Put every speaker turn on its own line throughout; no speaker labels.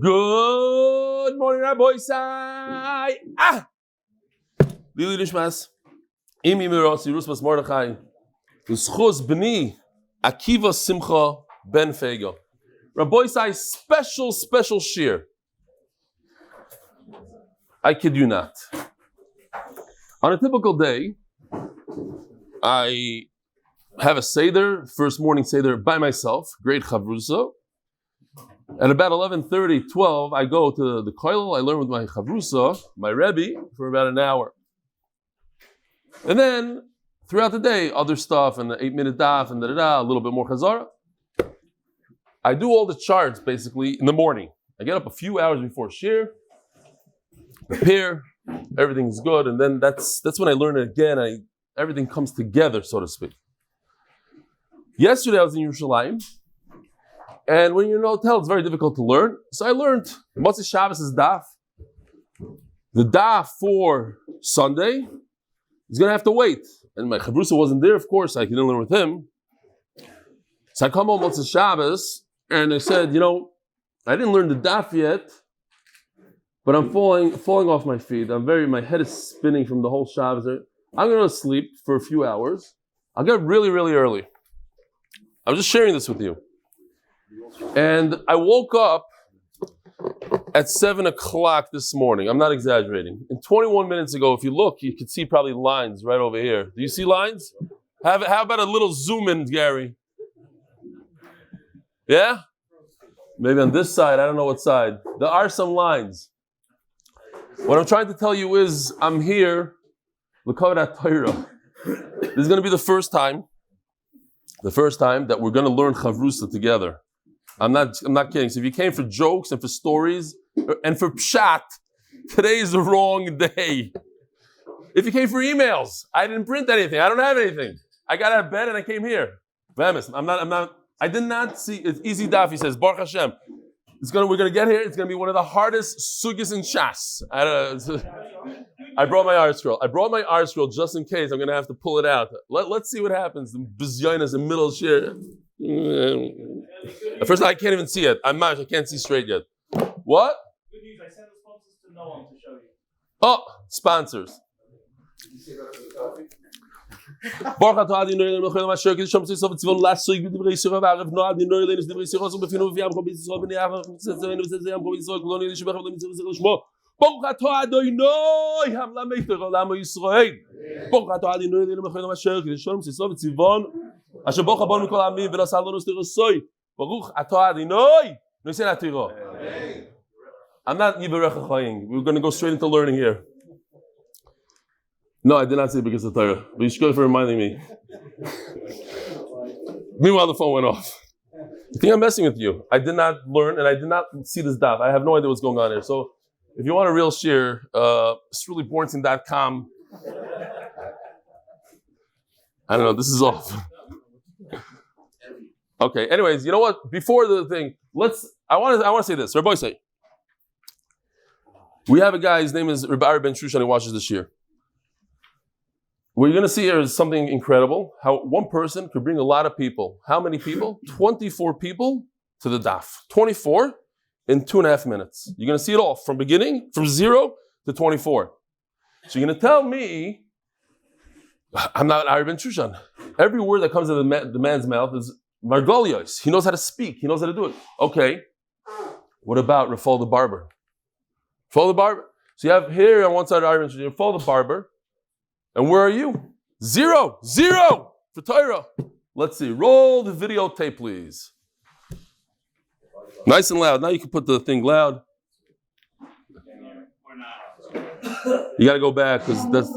Good morning, Rabbi Sai. Lili Nishmas. Imi Mirasi Rusmas Mordechai. Uschuz B'ni Akiva Simcha Ben Fego. Rabbi Sai special shir. I kid you not. On a typical day, I have a seder, first morning seder by myself, great chavrusa. At about 11:30, 12, I go to the kollel. I learn with my chavrusa, my rebbe, for about an hour. And then, throughout the day, other stuff, and the 8-minute daf, and a little bit more chazara. I do all the charts, basically, in the morning. I get up a few hours before shir, prepare, everything's good, and then that's when I learn it again. Everything comes together, so to speak. Yesterday, I was in Yerushalayim. And when you're in a hotel, it's very difficult to learn. So I learned Monsey Shabbos' daf. The daf for Sunday is going to have to wait. And my chavrusa wasn't there, of course. I couldn't learn with him. So I come home Monsey Shabbos, and I said, I didn't learn the daf yet, but I'm falling off my feet. My head is spinning from the whole Shabbos. I'm going to sleep for a few hours. I'll get really, really early. I'm just sharing this with you. And I woke up at 7 o'clock this morning. I'm not exaggerating. And 21 minutes ago, if you look, you can see probably lines right over here. Do you see lines? How about a little zoom in, Gary? Yeah? Maybe on this side. I don't know what side. There are some lines. What I'm trying to tell you is I'm here. L'kavod Torah. This is going to be the first time that we're going to learn chavrusa together. I'm not kidding. So if you came for jokes and for stories and for pshat, today is the wrong day. If you came for emails, I didn't print anything. I don't have anything. I got out of bed and I came here. I did not see. It's easy daf. He says, Baruch Hashem. We're gonna get here. It's gonna be one of the hardest sugis in Shas. I brought my art scroll. Just in case I'm gonna have to pull it out. Let's see what happens. The bizyonas in the middle of shir. At first, I can't even see it. I can't see straight yet. What?
Good news. I sent the sponsors to Noam to show you.
Oh, sponsors. Baruch atah Adonai Eloheinu melech haolam asher kiddush Yisrael v'tzivon la'asok b'divrei Yisrael v'arav no Adonai Eloheinu divrei Yisrael so b'finu v'yam chol b'Yisrael v'nei avram v'tzevenu v'tzevenu chol b'Yisrael k'lo nidei shebach v'lo mitzvah v'zechus shmo. Baruch atah Adonai hamlameter olam Yisrael. Baruch atah Adonai Eloheinu melech haolam asher kiddush Yisrael v'tzivon asher bocha bon mikol ha'amim v'nasal lanu sterosoi. Baruch atah Adonai noisei latiro. I'm not yivarech ha'chayim. We're going to go straight into learning here. No, I did not say because of Torah. But you should go for reminding me. Meanwhile, the phone went off. You think I'm messing with you? I did not learn and I did not see this daf. I have no idea what's going on here. So if you want a real shir, SrulyBornstein.com. I don't know. This is off. Okay. Anyways, you know what? Before the thing, I want to say this. Rabbi say. We have a guy. His name is Rabbi Ben Shushan. He watches this year. What you're going to see here is something incredible. How one person could bring a lot of people. How many people? 24 people to the daf. 24 in 2.5 minutes. You're going to see it all from 0 to 24. So you're going to tell me, I'm not Ari Ben Shushan. Every word that comes out of the man's mouth is Margolios. He knows how to speak. He knows how to do it. Okay. What about Refuah the barber? Refuah the barber. So you have here on one side Ari Ben Shushan, Refuah the barber. And where are you? 0 for Torah. Let's see. Roll the videotape, please. Nice and loud. Now you can put the thing loud. You got to go back because that's.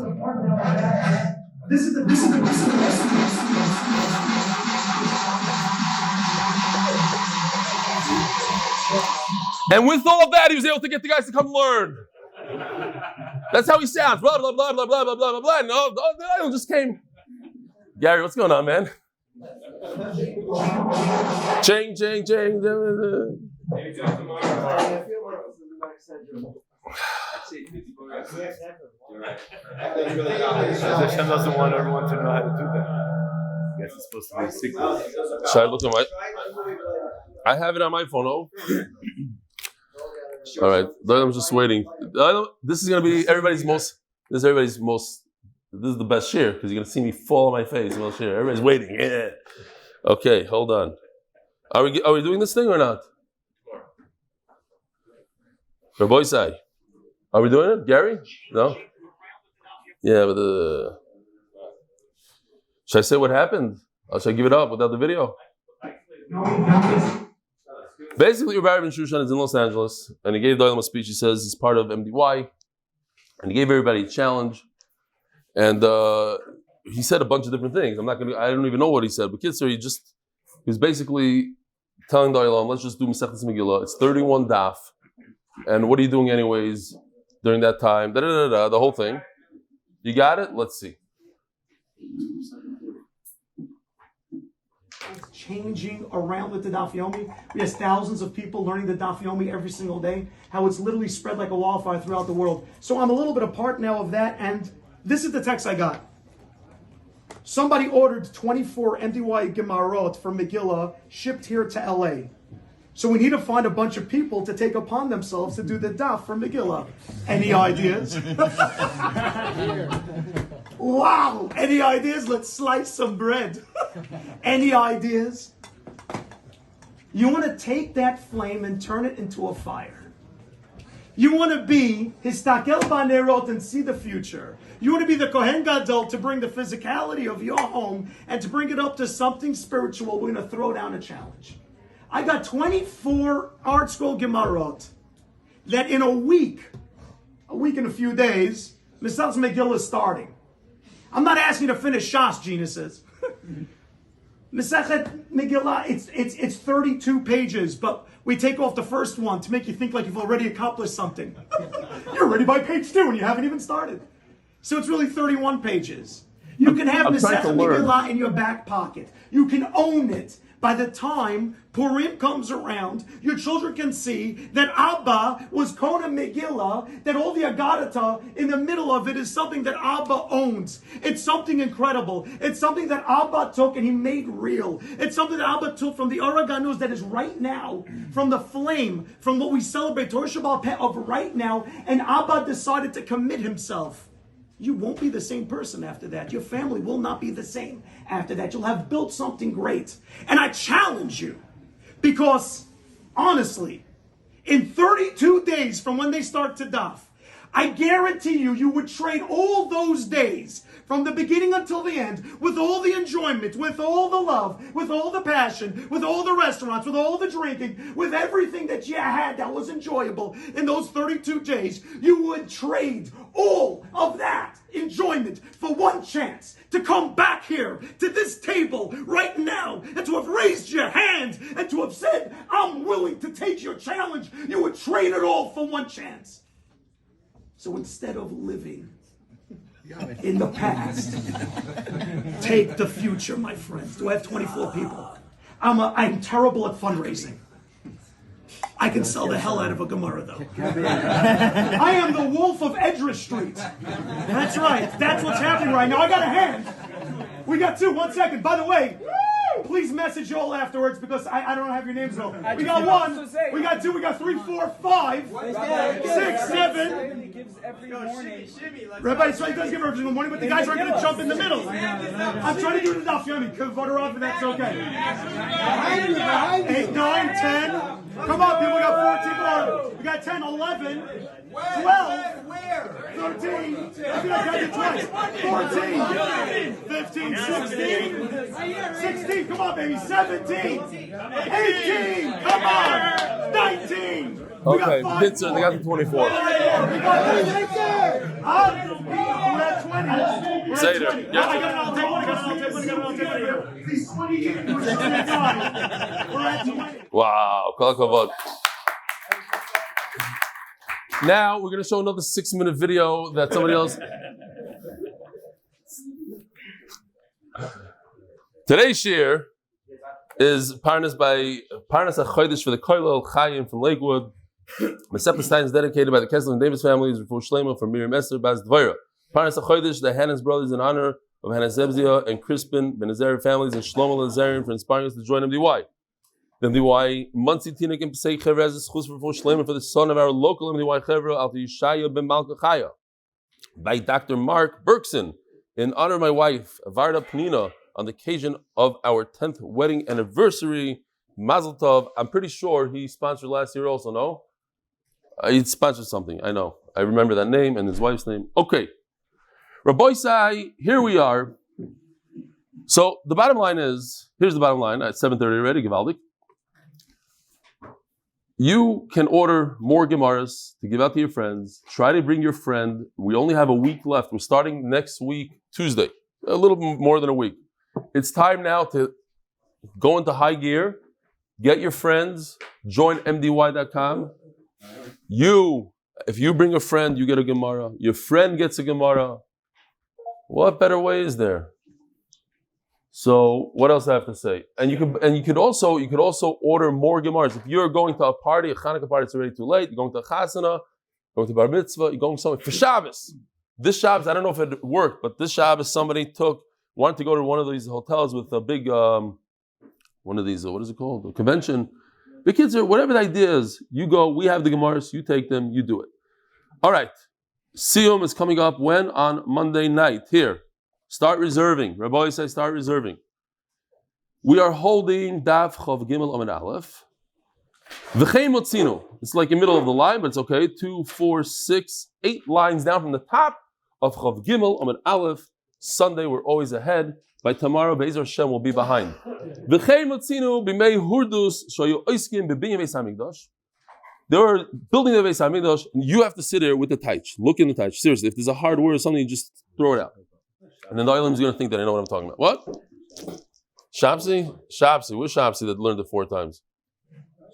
And with all of that, he was able to get the guys to come learn. That's how he sounds. Blah, blah, blah, blah, blah, blah, blah, blah. No, I just came. Gary, what's going on, man? Ching.
Hashem doesn't want everyone to know how to do that. I guess it's supposed to be a secret.
Should I look at my... I have it on my phone, oh. All right, I'm just waiting. This is gonna be everybody's most. This is everybody's most. This is the best share because you're gonna see me fall on my face. Well, share. Everybody's waiting. Yeah. Okay, hold on. Are we doing this thing or not? Rabbi, are we doing it, Gary? No. Yeah, but should I say what happened? Or should I give it up without the video? Basically, Rabbi Ben Shushan is in Los Angeles, and he gave Doyle a speech. He says he's part of MDY, and he gave everybody a challenge. And he said a bunch of different things. I don't even know what he said. But Kessler, he was basically telling Doyle, let's just do Maseches Megillah. It's 31 daf. And what are you doing anyways during that time? The whole thing. You got it? Let's see.
It's changing around with the Daf Yomi. We have thousands of people learning the Daf Yomi every single day. How it's literally spread like a wildfire throughout the world. So I'm a little bit a part now of that. And this is the text I got. Somebody ordered 24 MDY Gemarot from Megillah shipped here to LA. So we need to find a bunch of people to take upon themselves to do the daf from Megillah. Any ideas? Wow! Any ideas? Let's slice some bread. Any ideas? You want to take that flame and turn it into a fire. You want to be Histakel Banerot and see the future. You want to be the Kohen Gadol to bring the physicality of your home and to bring it up to something spiritual. We're going to throw down a challenge. I got 24 Art Scroll Gemarot that in a week and a few days, Maseches Megillah is starting. I'm not asking you to finish Shas, geniuses. Masechet Megillah, it's 32 pages, but we take off the first one to make you think like you've already accomplished something. You're already by page 2 and you haven't even started. So it's really 31 pages. You can have Masechet Megillah in your back pocket. You can own it. By the time Purim comes around, your children can see that Abba was Kona Megillah, that all the Agadata in the middle of it is something that Abba owns. It's something incredible. It's something that Abba took and he made real. It's something that Abba took from the Araganus that is right now, from the flame, from what we celebrate Torah Shabbat Peh of right now, and Abba decided to commit himself. You won't be the same person after that. Your family will not be the same after that. You'll have built something great. And I challenge you, because honestly, in 32 days from when they start to daf, I guarantee you would trade all those days from the beginning until the end with all the enjoyment, with all the love, with all the passion, with all the restaurants, with all the drinking, with everything that you had that was enjoyable in those 32 days. You would trade all of that enjoyment for one chance to come back here to this table right now and to have raised your hand and to have said, I'm willing to take your challenge. You would trade it all for one chance. So instead of living in the past, take the future, my friends. Do I have 24 people? I'm terrible at fundraising. I can sell the hell out of a Gemara, though. I am the wolf of Edris Street. That's right. That's what's happening right now. I got a hand. We got 2. 1 second. By the way, please message you all afterwards because I don't have your names though. We got 1, we got 2, we got 3, 4, 5, 6, 7.
Every morning.
Rabbi, so he does give every single morning, but the guys aren't going to jump in the middle. I'm trying to do the Daf Yomi. Could vote her off, and that's okay. 8, 9, 10. Come on, people. We got 14 more. We got 10, 11, 12, 13. I think I got you twice. 14, 15, 16. 16. Come on, baby. 17, 18. Come on. 19.
Okay, pizza, they got the 24.
We're at 20.
Seder.
I got We're at 20.
Wow, kol hakavod. Now we're going to show another 6-minute video that somebody else. Today's shir is Parnas HaChodesh for the Koilel Chayim from Lakewood. Maseches Taanis dedicated by the Kessler and Davis families, Refuah Shleima for Miriam Esther, devora. Parnas HaChodesh, the Hanas Bros in honor of Hanasabzadeh and Krispin, Benazera Families, and Shlomo Lalezarian for inspiring us to join MDY. MDY Monsey Teaneck and Passaic Chevra has a Zechus for shleima for the son of our local MDY Chevra, Al Yeshaya ben Malka Chaya, by Dr. Marc Berkson, in honor of my wife, Varda Penina, on the occasion of our 10th wedding anniversary. Mazel Tov. I'm pretty sure he sponsored last year also, no? He sponsored something, I know. I remember that name and his wife's name. Okay. Rabbi Sai, here we are. So the bottom line is, here's the bottom line, at 7:30 already, Givaldik. You can order more Gemaras to give out to your friends. Try to bring your friend. We only have a week left. We're starting next week, Tuesday. A little more than a week. It's time now to go into high gear. Get your friends. Join mdy.com. If you bring a friend, you get a Gemara. Your friend gets a Gemara. What better way is there? So what else I have to say? And you could also order more Gemaras. If you're going to a party, a Chanukah party, it's already too late. You're going to a Chasana, going to Bar Mitzvah, you're going somewhere for Shabbos. This Shabbos, I don't know if it worked, but this Shabbos somebody wanted to go to one of these hotels with a big one of these, what is it called? A convention. The kids are, whatever the idea is, you go, we have the Gemaras, you take them, you do it. All right. Siyum is coming up when? On Monday night. Here. Start reserving. Rabbi says start reserving. We are holding Daf Chav Gimel Amud Aleph. V'chein motzinu. It's like in the middle of the line, but it's okay. 2, 4, 6, 8 lines down from the top of Chav Gimel Amud Aleph. Sunday we're always ahead. By tomorrow, Be'ezer Hashem will be behind. V'chein motzinu b'mei hurdus shoyu oiskim b'binyam Beis Hamikdash. They were building the Beis Hamikdash, and you have to sit there with the taich. Look in the taich. Seriously, if there's a hard word or something, you just throw it out. And then the Olam is going to think that I know what I'm talking about. What? Shapsi? Where's Shapsi that learned it 4 times?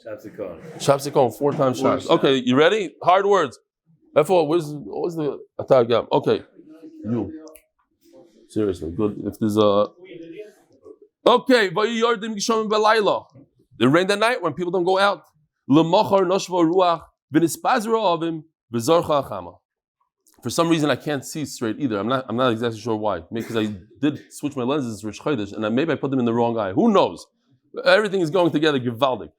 Shapsi Cohen, 4 times Shapsi. Okay, you ready? Hard words. Therefore, what was the Atagam? Okay. You. Seriously, good. If there's a... Okay, it rained at night when people don't go out. For some reason, I can't see straight either. I'm not exactly sure why. Maybe because I did switch my lenses, Rosh Chodesh, and maybe I put them in the wrong eye. Who knows? Everything is going together. Givaldik.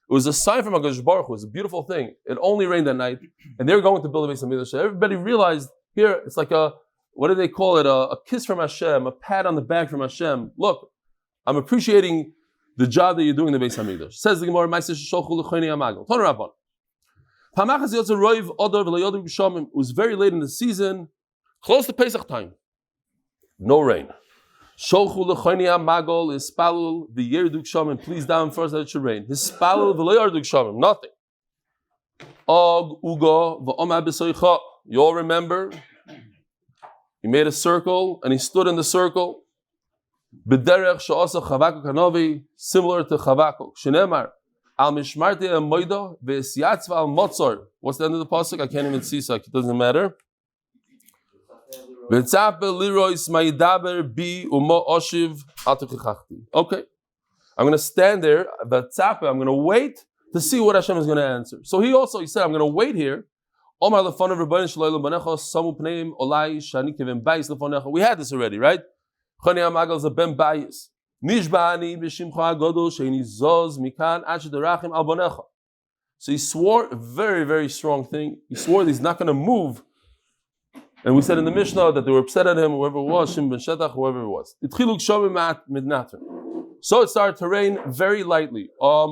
It was a sign from HaKadosh Baruch Hu. It was a beautiful thing. It only rained at night, and they were going to build a Beis Hamikdash. Everybody realized here it's like what do they call it? A kiss from Hashem, a pat on the back from Hashem. Look, I'm appreciating the job that you're doing in the Beis Hamikdash. Says the Gemara, Maseches Taanis. It was very late in the season, close to Pesach time. No rain. Sholchu l'choyni hamagol hispalul v'yerduk shamim. Please down first that it should rain. Hispalul v'lo yerduk shamim. Nothing. Og ugo v'omar b'soicha. You all remember? He made a circle and he stood in the circle. B'derech she'asa Chavakuk hanovi, similar to Chavakuk. Shenemar al mishmarti moida v'esyatzva al motzor. What's the end of the pasuk? I can't even see, so it doesn't matter. Okay, I'm going to stand there, I'm going to wait to see what Hashem is going to answer. So he said, I'm going to wait here. We had this already, right? So he swore a very, very strong thing. He swore that he's not going to move. And we said in the Mishnah that they were upset at him, whoever it was, Shimon ben Shetach, whoever it was. So it started to rain very lightly. It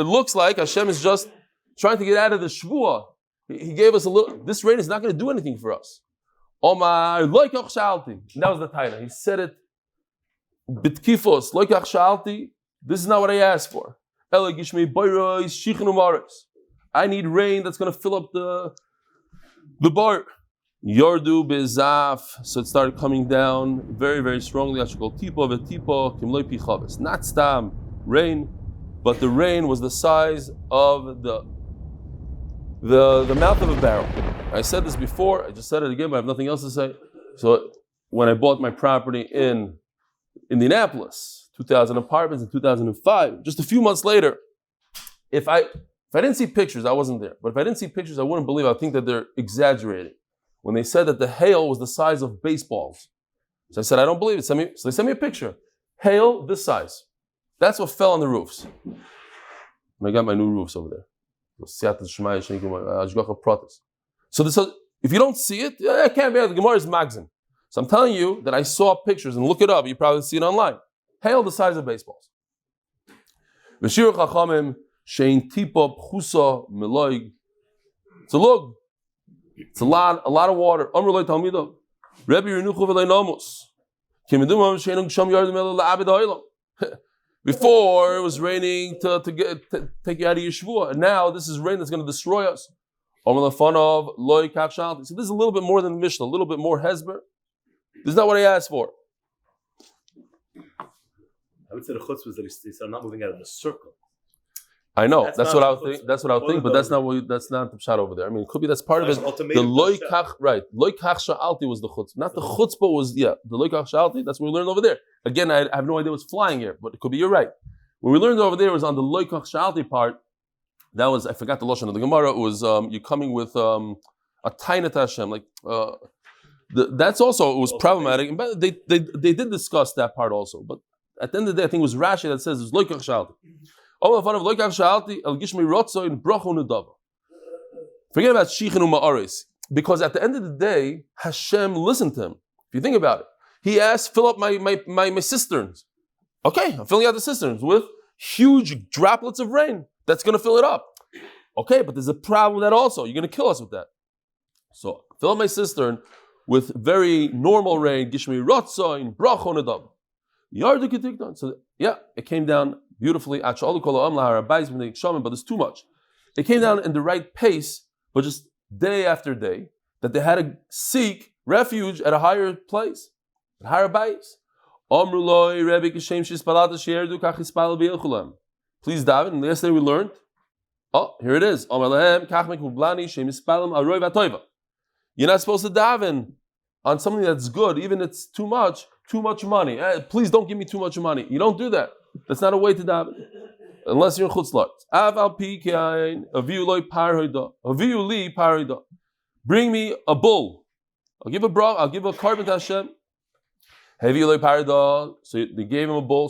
looks like Hashem is just trying to get out of the Shvuah. He gave us a little, this rain is not going to do anything for us. And that was the title. He said it, this is not what I asked for. I need rain that's going to fill up the bar. Yardu bezaf. So it started coming down very, very strongly. Not stam rain, but the rain was the size of the mouth of a barrel. I said this before. I just said it again, but I have nothing else to say. So when I bought my property in Indianapolis, 2,000 apartments in 2005. Just a few months later, if I If I didn't see pictures, I wasn't there. But if I didn't see pictures, I wouldn't believe. I think that they're exaggerating when they said that the hail was the size of baseballs. So I said, I don't believe it. So they sent me a picture. Hail this size. That's what fell on the roofs. And I got my new roofs over there. So if you don't see it, it can't be. The Gemara is magzim. So I'm telling you that I saw pictures, and look it up. You probably see it online. Hail the size of baseballs. V'shir chachamim shein tipa pchusa meloig. It's a lug. It's a lot of water. Amr loy talmidav. Rebbe Renuchu v'lei namus. Kimedumam shein gsham yardim elo la'abed ha'olam. Before it was raining to take you out of your Refuah, and now this is rain that's going to destroy us. So this is a little bit more than the Mishnah, a little bit more hezber. This is not what I asked for.
I would say the chutz was that he's not moving out of the circle.
I know. That's what I would think. That's what I would think. But that's not the pshat over there. I mean, it could be that's part of it. The loy kach, right? Loy kach sha'alti was the chutz. Not the chutzpah was the loy kach sha'alti. That's what we learned over there. Again, I have no idea what's flying here, but it could be you're right. What we learned over there was on the loy kach sha'alti part. That was, I forgot the lashon of the Gemara. It was you're coming with a tainet Hashem. Like that's also it was problematic. And they did discuss that part also. But at the end of the day, I think it was Rashi that says it's loy kach sha'alti. Forget about Shichin Ma'aris, because at the end of the day, Hashem listened to him. If you think about it, he asked, "Fill up my cisterns." Okay, I'm filling out the cisterns with huge droplets of rain. That's going to fill it up. Okay, but there's a problem with that also. You're going to kill us with that. So fill up my cistern with very normal rain. Gishmi Rotzoin Bracho Nadav. So yeah, it came down beautifully. But there's too much. It came down in the right pace, but just day after day, that they had to seek refuge at a higher place, at higher base. Please daven. And yesterday we learned. Oh, here it is. You're not supposed to daven on something that's good, even if it's too much money. Please don't give me too much money. You don't do that. That's not a way to daven. Unless you're in chutzlar. Bring me a bull. I'll give a carbon to Hashem. So they gave him a bull.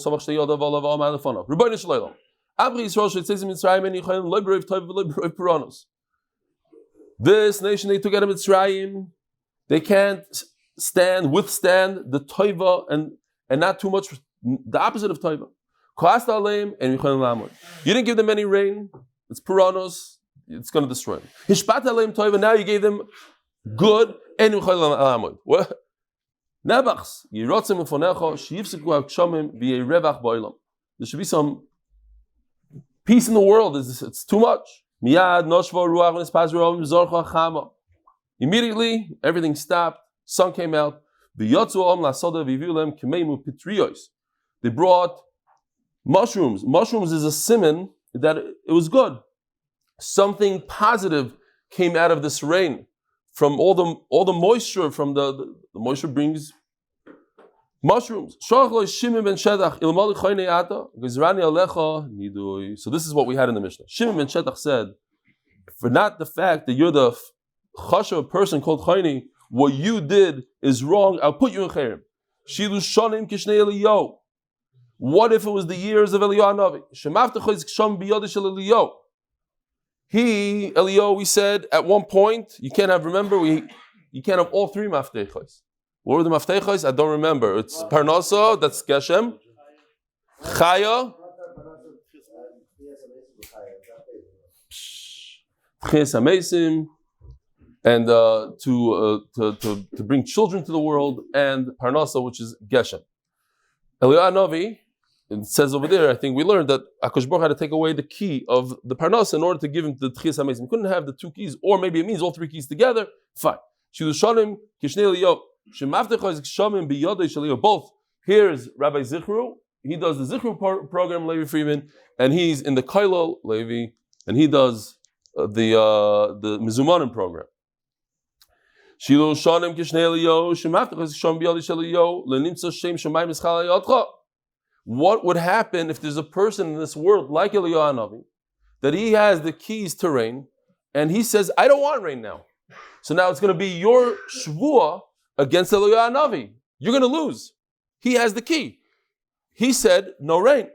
This nation they took out of Mitzrayim, they can't withstand the toiva and not too much, the opposite of toiva. You didn't give them any rain. It's puranos. It's going to destroy them. Now you gave them good and there should be some peace in the world. It's too much. Immediately, everything stopped. Sun came out. They brought mushrooms. Mushrooms is a siman that it was good. Something positive came out of this rain. From all the moisture, from the moisture brings mushrooms. So this is what we had in the Mishnah. Shimon ben Shetach said, for not the fact that you're the chashav person called Chayni, what you did is wrong, I'll put you in Chayrim. Shilu shonim kishnei Eliyahu. What if it was the years of Eliyahu Hanavi? Eliyahu, we said at one point, you can't have all three maftechos. What were the maftechos? I don't remember. It's Parnasa, that's Geshem, Chaya, Hanasabzadeh, and to bring children to the world, and Parnasa, which is Geshem. Eliyahu Hanavi, it says over there, I think we learned that Akash Baruch had to take away the key of the Parnas in order to give him the Tchias HaMesim. He couldn't have the two keys, or maybe it means all three keys together. Fine. Both. Here's Rabbi Zichru. He does the Zichru program, Levi Freeman, and he's in the Kailo, Levi, and he does the Mizumanim program. What would happen if there's a person in this world like Eliyahu Hanavi that he has the keys to rain, and he says, I don't want rain now. So now it's going to be your shvuah against Eliyahu Navi. You're going to lose. He has the key. He said, no rain.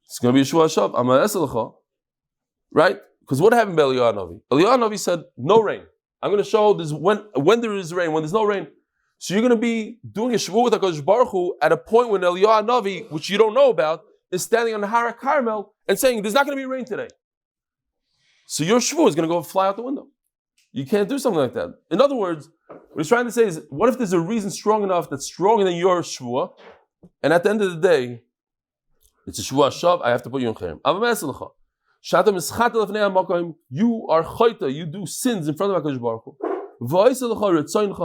It's going to be a shvuah shav. I'm going to right? Because what happened by Eliyahu Navi? Eliyahu Navi said, no rain. I'm going to show this when there is rain, when there's no rain. So you're going to be doing a shvuah with HaKadosh Baruch Hu at a point when Eliyahu Navi, which you don't know about, is standing on the Har Carmel and saying, there's not going to be rain today. So your shvuah is going to go fly out the window. You can't do something like that. In other words, what he's trying to say is, what if there's a reason strong enough that's stronger than your shvuah, and at the end of the day, it's a shvuah shav, I have to put you in chayim. You are chayta, you do sins in front of HaKadosh Baruch Hu.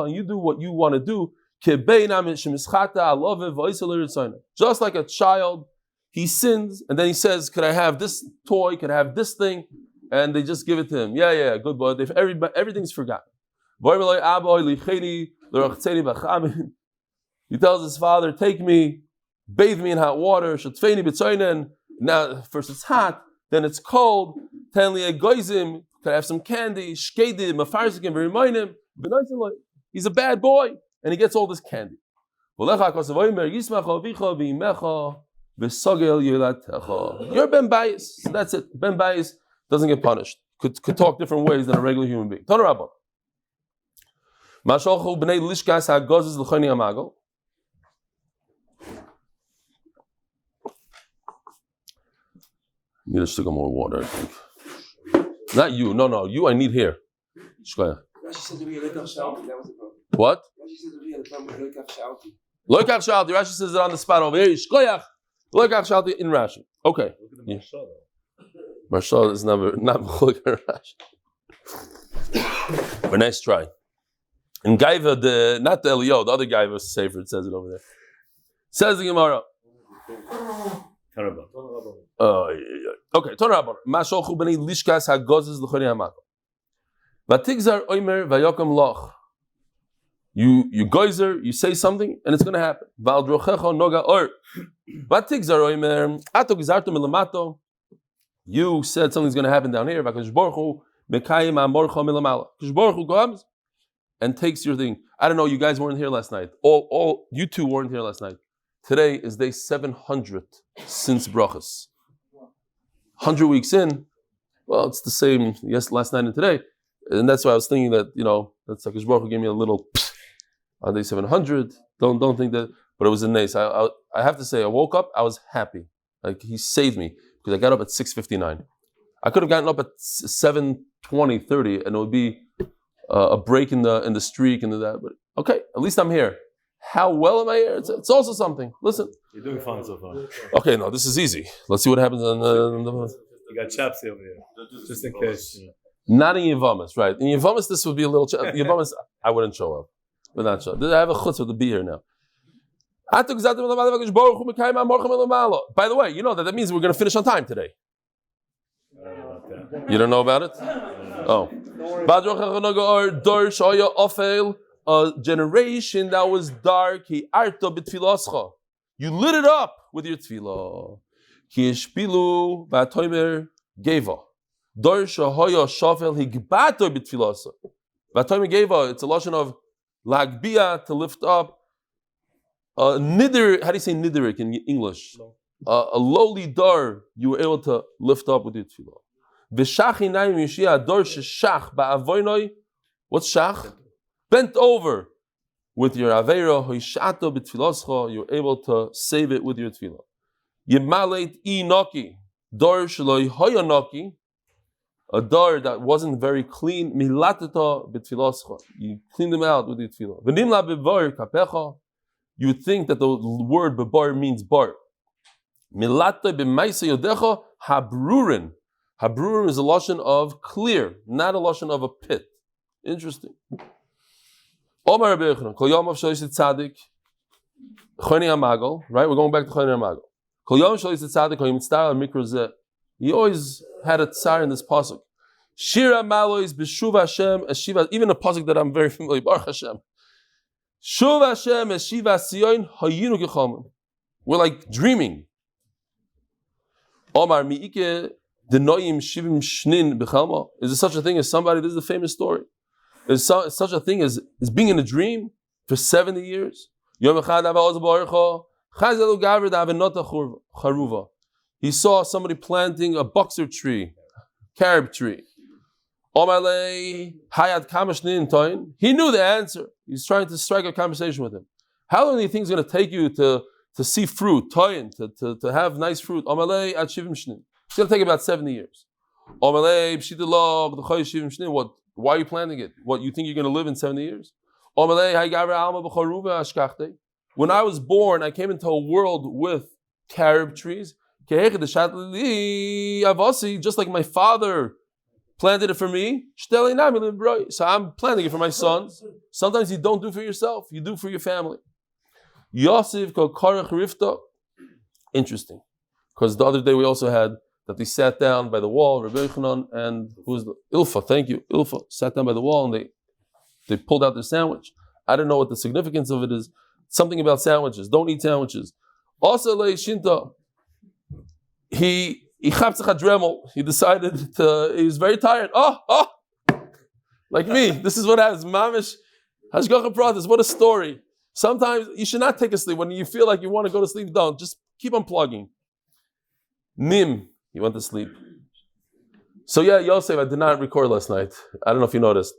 And you do what you want to do. Just like a child, he sins, and then he says, could I have this toy, could I have this thing? And they just give it to him. Yeah, good boy. Everything's forgotten. He tells his father, take me, bathe me in hot water. Now, first it's hot, then it's cold. Can I have some candy? He's a bad boy, and he gets all this candy. You're Ben Beis. That's it. Ben Beis doesn't get punished. Could talk different ways than a regular human being. Tana Rabban. Need a stick of more water, I think. Not you. No. You I need here. Shkoya. What? Loikach Shalti. Rashi says it on the spot over here. Shkoyach. Loikach Shalti in Rashi. Okay. Marshal is not Mechulek Rashi. But nice try. In Gaiva, not the Elio, the other Gaiva Sefer, it says it over there. Says the Gemara. Okay, Torah. Masholchu b'nei lishkas hagozes l'choni hamako. Vatigzar oimer vayokam loch. You geyser, you say something, and it's going to happen. Val drochecho noga or. Vatigzar oimer ato gizarto milamato. You said something's going to happen down here. Vakadosh Baruch Hu mekayim amorcha milamala. Kadosh Baruch Hu comes and takes your thing. I don't know. You guys weren't here last night. All you two weren't here last night. Today is day 700 since brachas. 100 weeks in. Well, it's the same. Yes, last night and today, and that's why I was thinking that that's like Baruch Hu gave me a little on day 700. Don't think that, but it was a nice. I have to say, I woke up. I was happy. Like he saved me because I got up at 6:59. I could have gotten up at 7:20, 30, and it would be a break in the streak and that. But okay, at least I'm here. How well am I here? It's also something. Listen.
You're doing fine so far.
Okay, no, this is easy. Let's see what happens on the...
You got chaps over here, just in case.
Not in Yavamas, right? In Yavamas, this would be a little... Yavamas, I wouldn't show up. Would not show up. I have a chutzpah to be here now. By the way, you know that means we're going to finish on time today. You don't know about it? Oh. A generation that was dark, you lit it up with your tefillah. Ki ishpilu v'atomer geva. Dor shahoya shafel higbato b'tefillah. V'atomer geva, it's a lotion of lagbia, to lift up. Nidr, how do you say nidrik in English? A lowly dar, you were able to lift up with your tefillah. V'shach inayim yishia dor sheshach ba'avoinoi. What's shach? Bent over with your aveira, hoishato b'tfiloscha, you're able to save it with your tefillah. Yimalet inoki, dar shaloi hoyanoki, a dar that wasn't very clean, milatata b'tfiloscha, you clean them out with your tefillah. V'nimla bevar kapecha, you would think that the word bebar means bar. Milata b'maisa yodecha habrurin. Habrurin is a lotion of clear, not a lotion of a pit. Interesting. Omar Berkson, Kol Yom of Shlois Tzadik, Choni Amagal, right? We're going back to Choni Amagal. Kol Yom Shlois Tzadik, Kol Yom Tzar Mikrozeh. He always had a tsar in this pasuk. Shira Malois B'Shuv Hashem Eshiva. Even a pasuk that I'm very familiar. Baruch Hashem. Shuv Hashem Eshiva Sion Hayinu Gechamim. We're like dreaming. Omar mi'ike denoyim shivim shnin bechalma. Is there such a thing as somebody? This is a famous story. Is such a thing as being in a dream for 70 years? Yom echad ava oz b'orcha chazelu gaver davenota charuva. He saw somebody planting a boxer tree, carob tree. Omalei hayat kamashnin toin. He knew the answer. He's trying to strike a conversation with him. How long do you think it's going to take you to see fruit, toin, to have nice fruit? Omalei at shivim shnin. It's going to take about 70 years. Omalei b'shidilog the choy shivim shnin. What? Why are you planting it? What, you think you're going to live in 70 years? Omalei haygaver alma b'charuva ashkachte. When I was born, I came into a world with carob trees. Just like my father planted it for me, so I'm planting it for my son. Sometimes you don't do for yourself, you do for your family. Interesting. Because the other day we also had that they sat down by the wall, Rabbi Yochanan and who's the Ilfa, thank you, Ilfa, sat down by the wall and they pulled out their sandwich. I don't know what the significance of it is. Something about sandwiches. Don't eat sandwiches. Also, Shinta, he decided he was very tired. Like me. This is what happens. Mamish, Hashgacha Pratis, what a story. Sometimes you should not take a sleep. When you feel like you want to go to sleep, don't. Just keep on plugging. Nim, he went to sleep. So yeah, Yosef, I did not record last night. I don't know if you noticed.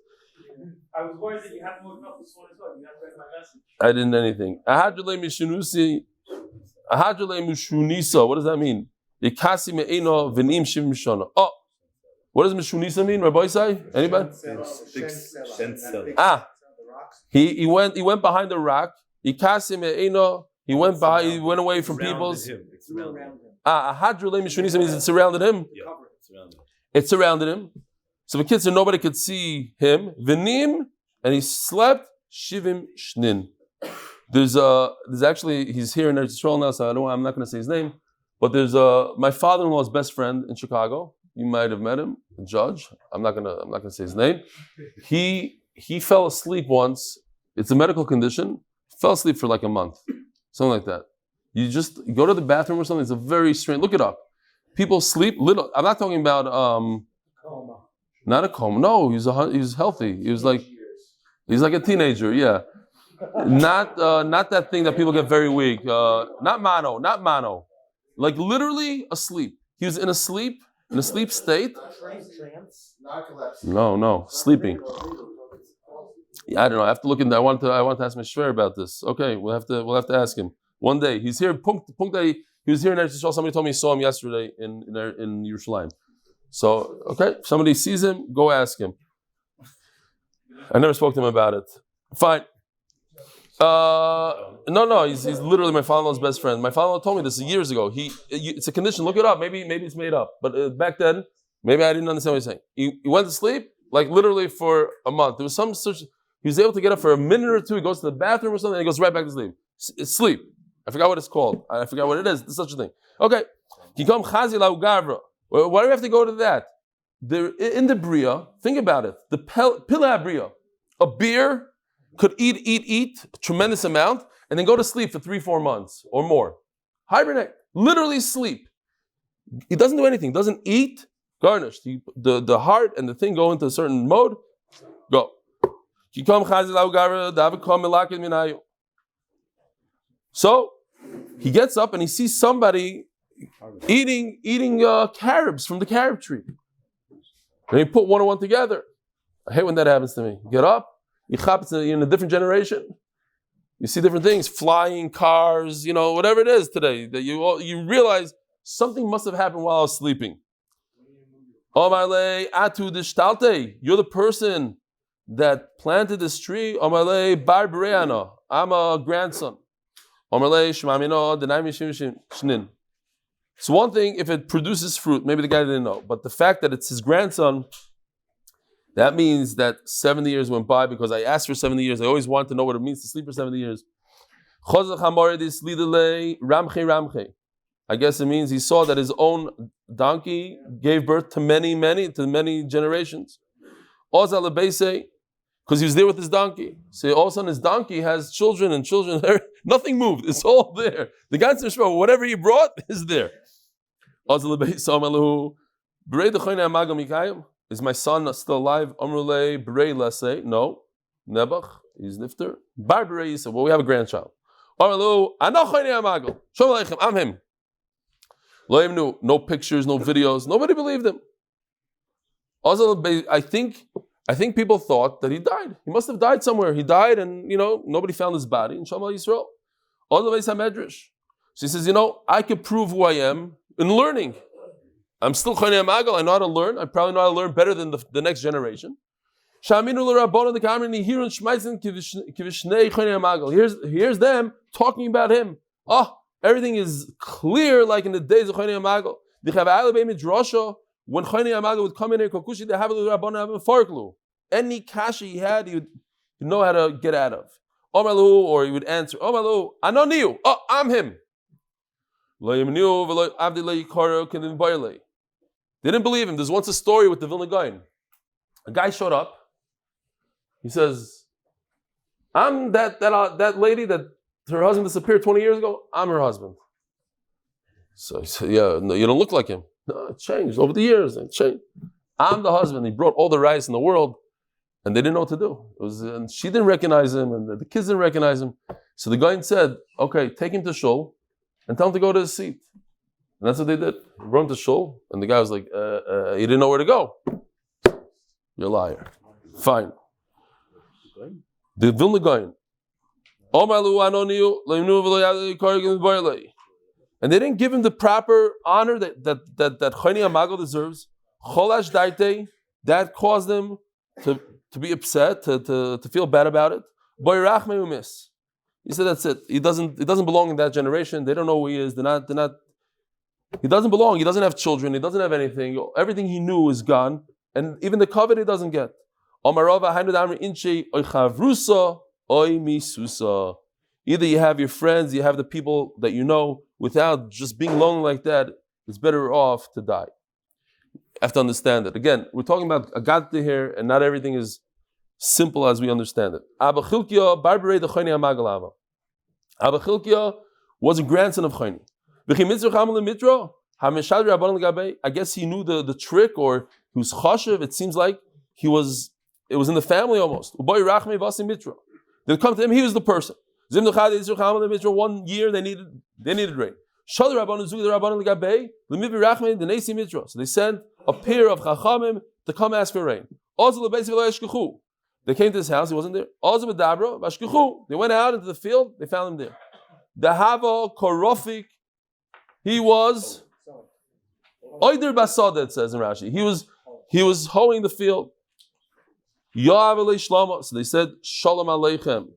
I was worried that you hadn't woken up this morning as well. You hadn't read my message.
I didn't anything. Ahadrele Mishunisa. What does that mean? Oh, what does Mishunisa mean, Rabbi Isai? Anybody? He went behind the rock. He went away from people's. Ahadrele Mishunisa means it surrounded him. It surrounded him. So the kids said nobody could see him. V'nim, and he slept shivim shnin. There's actually, he's here in Eretz Yisrael now, so I'm not going to say his name. But there's my father-in-law's best friend in Chicago. You might have met him, a judge. I'm not gonna say his name. He fell asleep once. It's a medical condition. Fell asleep for like a month, something like that. You just go to the bathroom or something. It's a very strange. Look it up. People sleep little. I'm not talking about
Coma.
Not a coma. No, he was healthy. He's like a teenager. Yeah. Not that thing that people get very weak. Not mano. Like literally asleep. He was in a sleep state. No, sleeping. Yeah, I don't know. I have to look in there. I want to ask my Shver about this. Okay, we'll have to ask him one day. He's here. He was here in Eretz Yisrael. Somebody told me he saw him yesterday in Yerushalayim. So okay, if somebody sees him, go ask him. I never spoke to him about it. Fine. No. He's literally my father-in-law's best friend. My father-in-law told me this years ago. It's a condition. Look it up. Maybe it's made up. But back then, maybe I didn't understand what he's saying. He went to sleep like literally for a month. There was some such. He was able to get up for a minute or two. He goes to the bathroom or something, and he goes right back to sleep. It's sleep. I forgot what it's called. I forgot what it is. There's such a thing. Okay. Why do we have to go to that? In the Bria, think about it. The Pila Bria, a beer could eat a tremendous amount and then go to sleep for 3-4 months or more. Hibernate, literally sleep. He doesn't do anything. Doesn't eat. Garnished. The heart and the thing go into a certain mode. Go. So he gets up and he sees somebody eating carobs from the carob tree. And he put one and one together. I hate when that happens to me. Get up, you're in a different generation. You see different things, flying cars, whatever it is today. That you realize something must have happened while I was sleeping. You're the person that planted this tree. I'm a grandson. It's one thing if it produces fruit, maybe the guy didn't know, but the fact that it's his grandson, that means that 70 years went by because I asked for 70 years. I always wanted to know what it means to sleep for 70 years. I guess it means he saw that his own donkey gave birth to many generations. Because he was there with his donkey. So all of a sudden his donkey has children. Nothing moved. It's all there. The guy said, whatever he brought is there. Is my son still alive? Amrulei Berei Lase. No. Nebuch, he's nifter. Bar Berei Yisrael. Well, we have a grandchild. Amrulu, Anochayne Amagel. Shalom Aleichem, I'm him. Lo Yimnu, no pictures, no videos. Nobody believed him. I think people thought that he died. He must have died somewhere. He died and, nobody found his body in Shalom Yisrael. All the way to Medrash. So he says, I could prove who I am in learning. I'm still Chayne Amagal. I know how to learn. I probably know how to learn better than the next generation. Here's them talking about him. Everything is clear like in the days of Chayne Amagal. When Chayne Amagal would come in here, any kasha he had, he would know how to get out of. Or he would answer, Anoniu, I'm him. They didn't believe him. There's once a story with the Vilna Gaon. A guy showed up. He says, I'm that lady that her husband disappeared 20 years ago. I'm her husband. So he said, yeah, no, you don't look like him. No, it changed over the years. It changed. I'm the husband. He brought all the rice in the world, and they didn't know what to do. And she didn't recognize him, and the kids didn't recognize him. So the guy said, okay, take him to shul and tell him to go to his seat. And that's what they did. He brought him to shul, and the guy was like, he didn't know where to go. You're a liar. Fine. The Vilna Gaon. And they didn't give him the proper honor that Chayne Amagal deserves. Cholash daite, that caused them to be upset, to feel bad about it. He said that's it. He doesn't belong in that generation. They don't know who he is. They're not. He doesn't belong. He doesn't have children. He doesn't have anything. Everything he knew is gone. And even the covet he doesn't get. Either you have your friends, you have the people that you know. Without just being lonely like that, it's better off to die. You have to understand it. Again, we're talking about Agadta here, and not everything is simple as we understand it. Abba Chilkiah was a grandson of Chayni. I guess he knew the trick, or he was chashiv. It seems like it was in the family almost. They'll come to him, he was the person. 1 year they needed rain. So they sent a pair of chachamim to come ask for rain. They came to his house, he wasn't there. They went out into the field, they found him there. The Hava Korofik, he was Oider Basada, it says in Rashi. He was hoeing the field. So they said, Shalom Aleichem.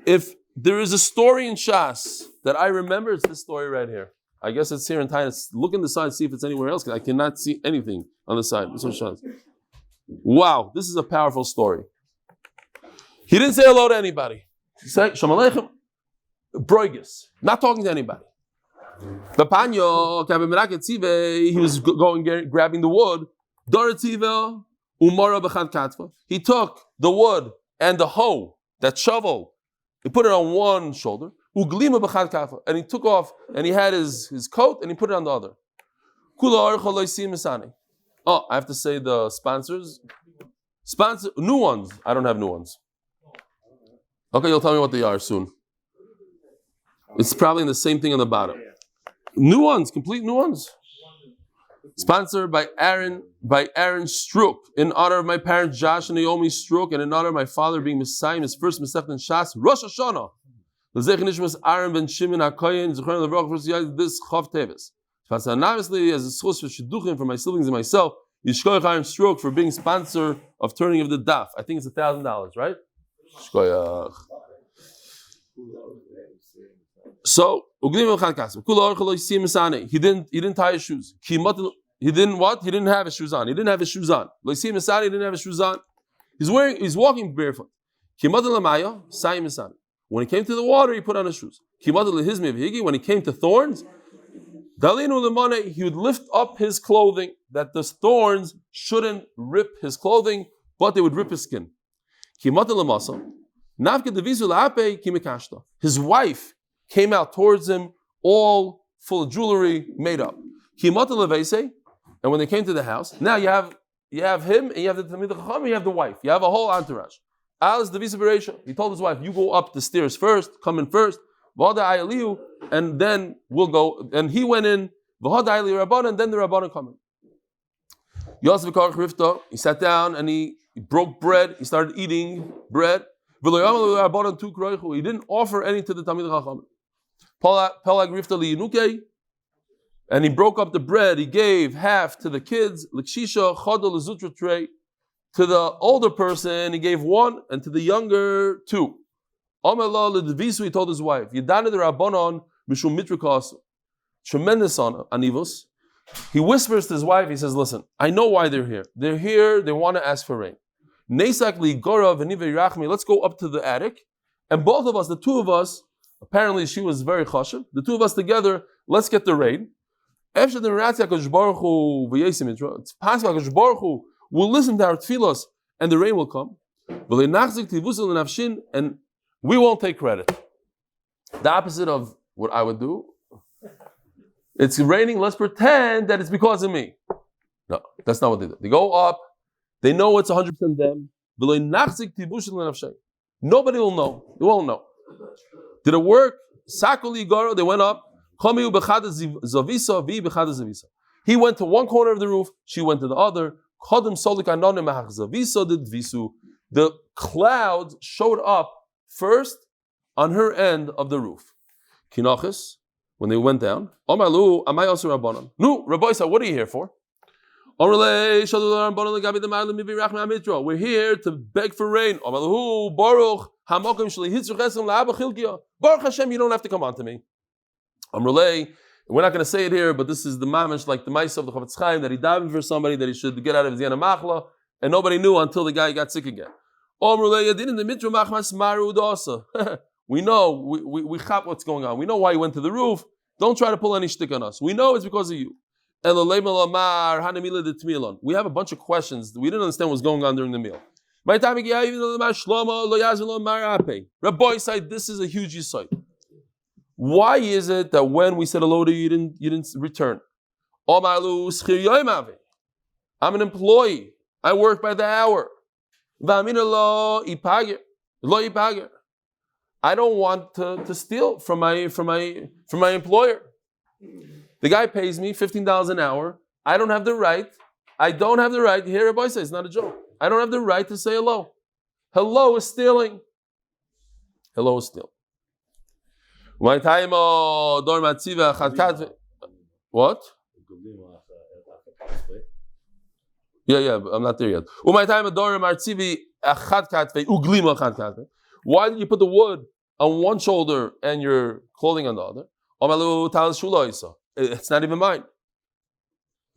If there is a story in Shas that I remember, it's this story right here. I guess it's here in Teaneck. Look on the side, see if it's anywhere else, because I cannot see anything on the side. Wow, this is a powerful story. He didn't say hello to anybody. He said, Shalom Aleichem, Broigus, not talking to anybody. He was grabbing the wood. He took the wood and the hoe, that shovel, he put it on one shoulder, and he took off, and he had his coat, and he put it on the other. I have to say the sponsors. New ones. I don't have new ones. Okay, you'll tell me what they are soon. It's probably the same thing on the bottom. New ones, complete new ones. Sponsored by Aaron Stroock, in honor of my parents Josh Naomi Stroock, and in honor of my father being mesayem, his first Masechet in Shas, Rosh Hashana. The Zechus Aaron ben Shimon Hakohen Z, this Chav Tevis. Obviously, as a source for shidduchim for my siblings and myself, Yeshaya Aaron Stroock for being sponsor of turning of the daf. I think it's $1,000, right? So he didn't tie his shoes. He didn't what? He didn't have his shoes on. He didn't have his shoes on. He didn't have his shoes on. He's walking barefoot. When he came to the water, he put on his shoes. When he came to thorns, he would lift up his clothing, that the thorns shouldn't rip his clothing, but they would rip his skin. His wife came out towards him, all full of jewelry, made up. And when they came to the house, now you have him, and you have the Talmid Chacham, and you have the wife. You have a whole entourage. He told his wife, you go up the stairs first, come in first, and then we'll go. And he went in, and then the Rabbanan come in. He sat down and he broke bread. He started eating bread. He didn't offer any to the Talmid Chacham. And he broke up the bread. He gave half to the kids, to the older person, he gave one, and to the younger, two. He told his wife, tremendous honor, anivos. He whispers to his wife, he says, listen, I know why they're here. They're here, they want to ask for rain. Let's go up to the attic, and both of us, the two of us, apparently she was very chashiv, the two of us together, let's get the rain. It's possible HaKadosh Baruch Hu will listen to our tefillos and the rain will come. And we won't take credit. The opposite of what I would do. It's raining, let's pretend that it's because of me. No, that's not what they do. They go up, they know it's 100% them. Nobody will know. They won't know. Did it work? They went up. He went to one corner of the roof, she went to the other. The clouds showed up first on her end of the roof. Kinachis, when they went down, no, Rabbi said, what are you here for? We're here to beg for rain. Baruch Hashem, you don't have to come on to me. We're not going to say it here, but this is the mamish, like the mice of the Chavetz Chaim, that he davened for somebody that he should get out of his yana machla, and nobody knew until the guy got sick again. We know, we chop what's going on. We know why he went to the roof. Don't try to pull any shtick on us. We know it's because of you. We have a bunch of questions. We didn't understand what's going on during the meal. Rabbi said, this is a huge yesod. Why is it that when we said hello to you, you didn't return? I'm an employee. I work by the hour. I don't want to steal from my employer. The guy pays me $15 an hour. I don't have the right. Here Rabbi says, it's not a joke. I don't have the right to say hello. Hello is stealing. Hello is stealing. What? Yeah, I'm not there yet. Why did you put the wood on one shoulder and your clothing on the other? It's not even mine.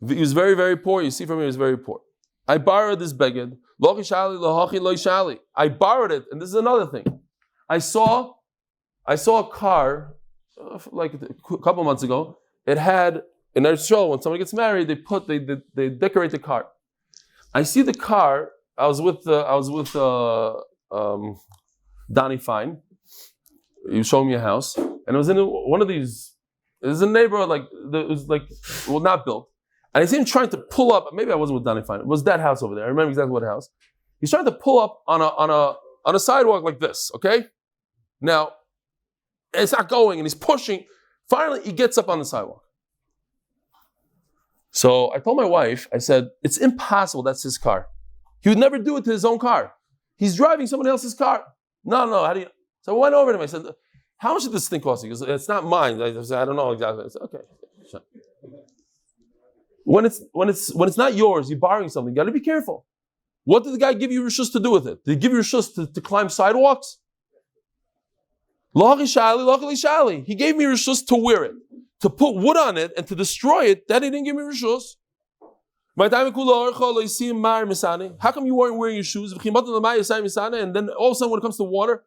He was very, very poor. You see from here, he was very poor. I borrowed this beged. I borrowed it, and this is another thing. I saw a car like a couple months ago. It had in Eretz Yisrael, when somebody gets married, they decorate the car. I see the car. I was with Donnie Fine. He was showing me a house, and it was in one of these. It was a neighborhood not built. And I see him trying to pull up. Maybe I wasn't with Donnie Fine. It was that house over there. I remember exactly what house. He's trying to pull up on a sidewalk like this. Okay, now it's not going, and he's pushing. Finally, he gets up on the sidewalk. So I told my wife, I said, it's impossible that's his car. He would never do it to his own car. He's driving someone else's car. No, how do you? So I went over to him. I said, how much did this thing cost you? He goes, it's not mine. I said, I don't know exactly. I said, okay. Sure. When it's not yours, you're borrowing something, you got to be careful. What did the guy give you rishus to do with it? Did he give you rishus to climb sidewalks? He gave me rishus to wear it. To put wood on it and to destroy it, that he didn't give me rishus. How come you weren't wearing your shoes? And then all of a sudden when it comes to water,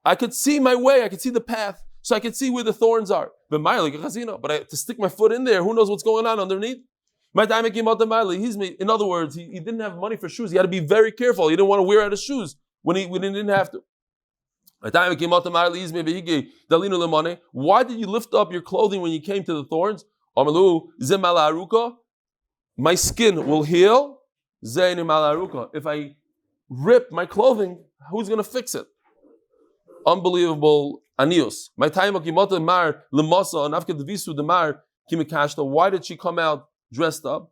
I could see my way, I could see the path, so I could see where the thorns are. But to stick my foot in there, who knows what's going on underneath? In other words, he didn't have money for shoes. He had to be very careful. He didn't want to wear out his shoes when he didn't have to. Why did you lift up your clothing when you came to the thorns? My skin will heal. If I rip my clothing, who's going to fix it? Unbelievable anius. Why did she come out dressed up?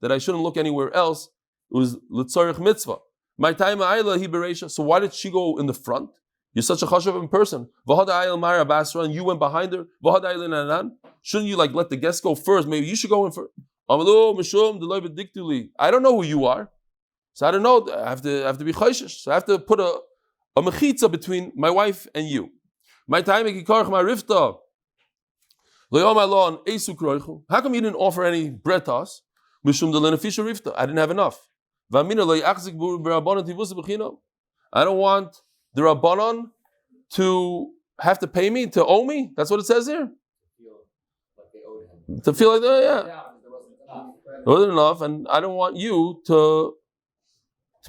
That I shouldn't look anywhere else. It was l'tzarich mitzvah. My time Ayla he bereisha. So why did she go in the front? You're such a chashuv person. V'had Ayla Mara Basra, and you went behind her. V'had Ayla Nanan. Shouldn't you let the guests go first? Maybe you should go in first. I don't know who you are, so I don't know. I have to be chayshish. So I have to put a mechitza between my wife and you. My time ikikarch my rifta. How come you didn't offer any bread to us? I didn't have enough. I don't want the Rabbanon to have to pay me, to owe me. That's what it says here. To feel like, oh yeah. There wasn't enough, and I don't want you to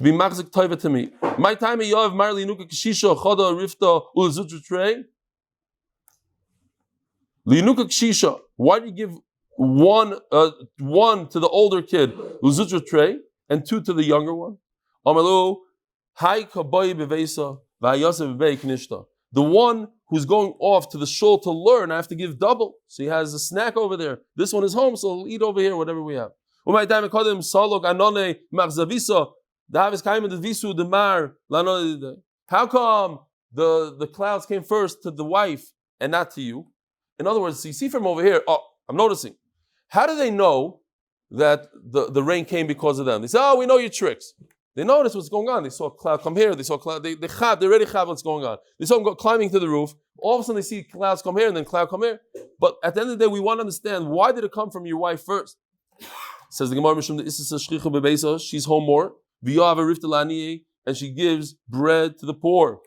be machzik toiva to me. My time Yoav Marli Nuka Kshisha Choda Rifta Ulzutra Trey. Linuka Kshisha. Why do you give one to the older kid, Ulzutra Trey, and 2 to the younger one? Amalu Hai Kaboy Bevesa Vayasa Bebei Knishta. The one who's going off to the shul to learn, I have to give double. So he has a snack over there. This one is home, so he'll eat over here, whatever we have. How come the clouds came first to the wife and not to you? In other words, you see from over here, I'm noticing. How do they know that the rain came because of them? They say, we know your tricks. They notice what's going on. They saw a cloud come here. They saw a cloud. They already have what's going on. They saw them go climbing to the roof. All of a sudden they see clouds come here and then cloud come here. But at the end of the day, we want to understand, why did it come from your wife first? Says the Gemara, she's home more. And she gives bread to the poor.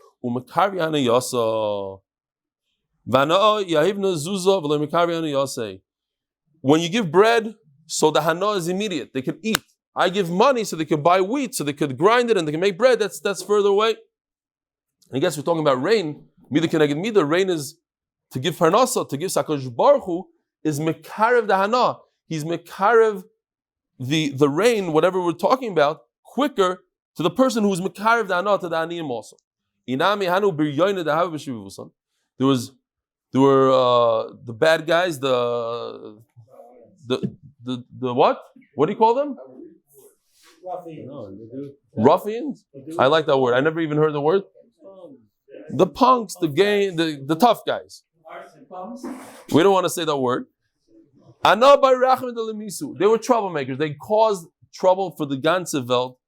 When you give bread, so the hana is immediate. They can eat. I give money so they could buy wheat, so they could grind it and they can make bread. That's further away. And I guess we're talking about rain. Mida keneged mida. Rain is to give parnasa, to give Sakadosh Baruch Hu is mekarev the hana. He's mekarev the rain, whatever we're talking about, quicker to the person who's mekarev the hana to the aniyim also. Inami hanu biryoyne the hav b'shivusan. There were the bad guys, the what? What do you call them? Ruffians? I like that word. I never even heard the word. The punks, the gay, the tough guys. We don't want to say that word. They were troublemakers. They caused trouble for the ganze Welt.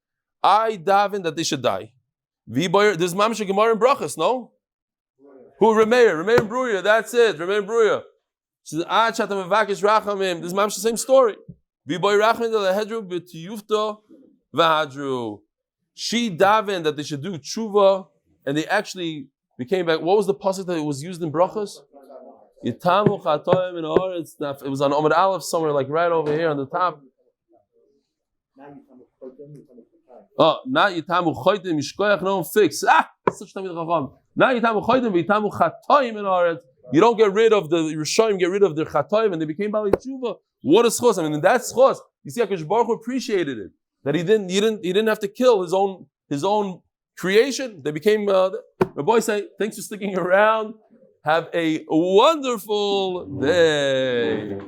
I daven that they should die. There's Mamsha Gemara in Brachas, no? Who? Remeir Bruya, that's it. Remeir Bruya. She says, this is the same story. She davened that they should do tshuva, and they actually became back. What was the pasuk that was used in brachas? It was on Amud Aleph somewhere, like right over here on the top. Not yitamu choytim mishkoyach no fix. Such time chacham. Not yitamu choytim v'yitamu chatoim in aretz. You don't get rid of the Rishonim, get rid of their chatoim, and they became Bali Tshuva. What a schos! I mean, that's schos. You see, HaKadosh Baruch Hu appreciated it, that he didn't have to kill his own creation. They became. My boy say, thanks for sticking around. Have a wonderful day.